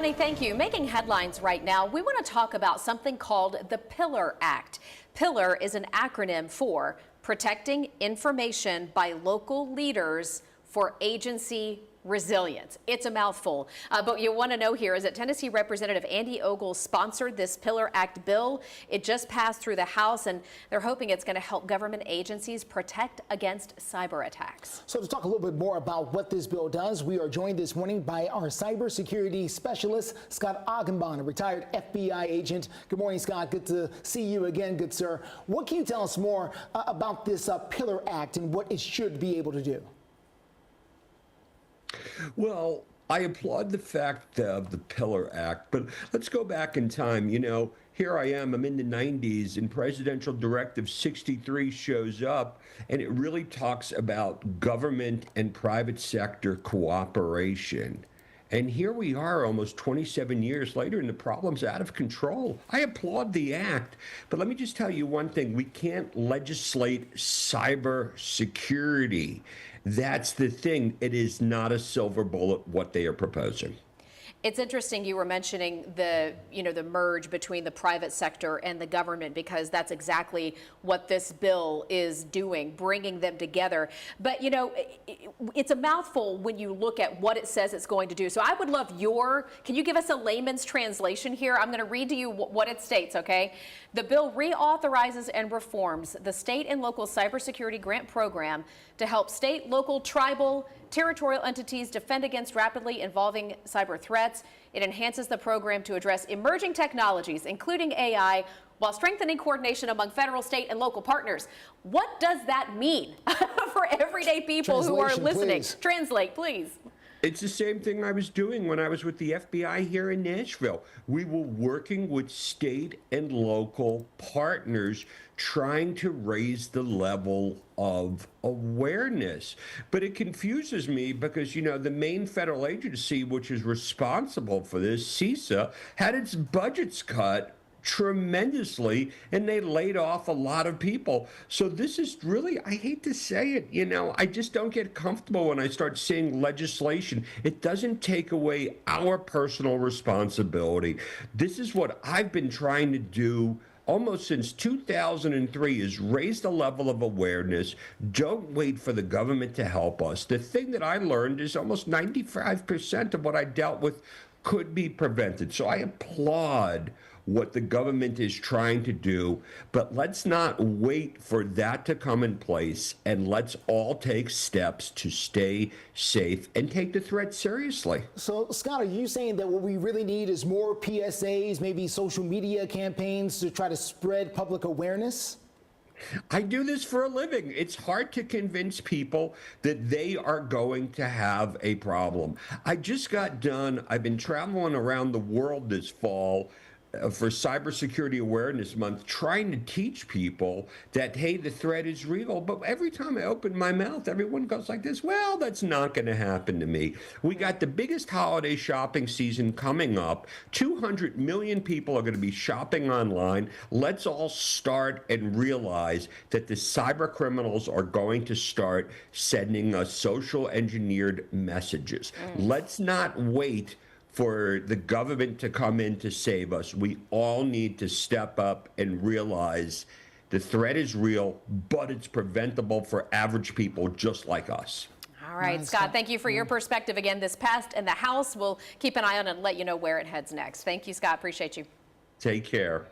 Thank you. Making headlines right now, we want to talk about something called the Pillar Act. Pillar is an acronym for Protecting Information by Local Leaders for Agency Resilience. It's a mouthful, but what you want to know here is that Tennessee Representative Andy Ogle sponsored this Pillar Act bill. It just passed through the House, and they're hoping it's going to help government agencies protect against cyber attacks. So to talk a little bit more about what this bill does, we are joined this morning by our cybersecurity specialist, Scott Augenbahn, a retired FBI agent. Good morning, Scott. Good to see you again, good sir. What can you tell us more about this Pillar Act and what it should be able to do? Well, I applaud the fact of the Pillar Act, but let's go back in time. You know, here I am, I'm in the 90s, and Presidential Directive 63 shows up, and it really talks about government and private sector cooperation. And here we are almost 27 years later, and the problem's out of control. I applaud the act, but let me just tell you one thing. We can't legislate cyber security. That's the thing. It is not a silver bullet what they are proposing. It's interesting you were mentioning the merge between the private sector and the government, because that's exactly what this bill is doing, bringing them together. But, it's a mouthful when you look at what it says it's going to do. So I would love can you give us a layman's translation here? I'm going to read to you what it states, okay? The bill reauthorizes and reforms the state and local cybersecurity grant program to help state, local, tribal, territorial entities defend against rapidly evolving cyber threats. It enhances the program to address emerging technologies, including AI, while strengthening coordination among federal, state, and local partners. What does that mean for everyday people who are listening? Please. Translate, please. It's the same thing I was doing when I was with the FBI here in Nashville. We were working with state and local partners trying to raise the level of awareness. But it confuses me because, the main federal agency, which is responsible for this, CISA, had its budgets cut tremendously, and they laid off a lot of people. So this is really, I hate to say it, I just don't get comfortable when I start seeing legislation. It doesn't take away our personal responsibility. This is what I've been trying to do almost since 2003, is raise the level of awareness. Don't wait for the government to help us. The thing that I learned is almost 95% of what I dealt with could be prevented. So I applaud what the government is trying to do, but let's not wait for that to come in place, and let's all take steps to stay safe and take the threat seriously. So, Scott, are you saying that what we really need is more PSAs, maybe social media campaigns to try to spread public awareness? I do this for a living. It's hard to convince people that they are going to have a problem. I just got done. I've been traveling around the world this fall for Cybersecurity Awareness Month, trying to teach people that, hey, the threat is real. But every time I open my mouth, everyone goes like this, well, that's not going to happen to me. We got the biggest holiday shopping season coming up. 200 million people are going to be shopping online. Let's all start and realize that the cyber criminals are going to start sending us social engineered messages. Let's not wait for the government to come in to save us. We all need to step up and realize the threat is real, but it's preventable for average people just like us. All right, Scott, thank you for your perspective. Again, this passed in the House. We'll keep an eye on it and let you know where it heads next. Thank you, Scott. Appreciate you. Take care.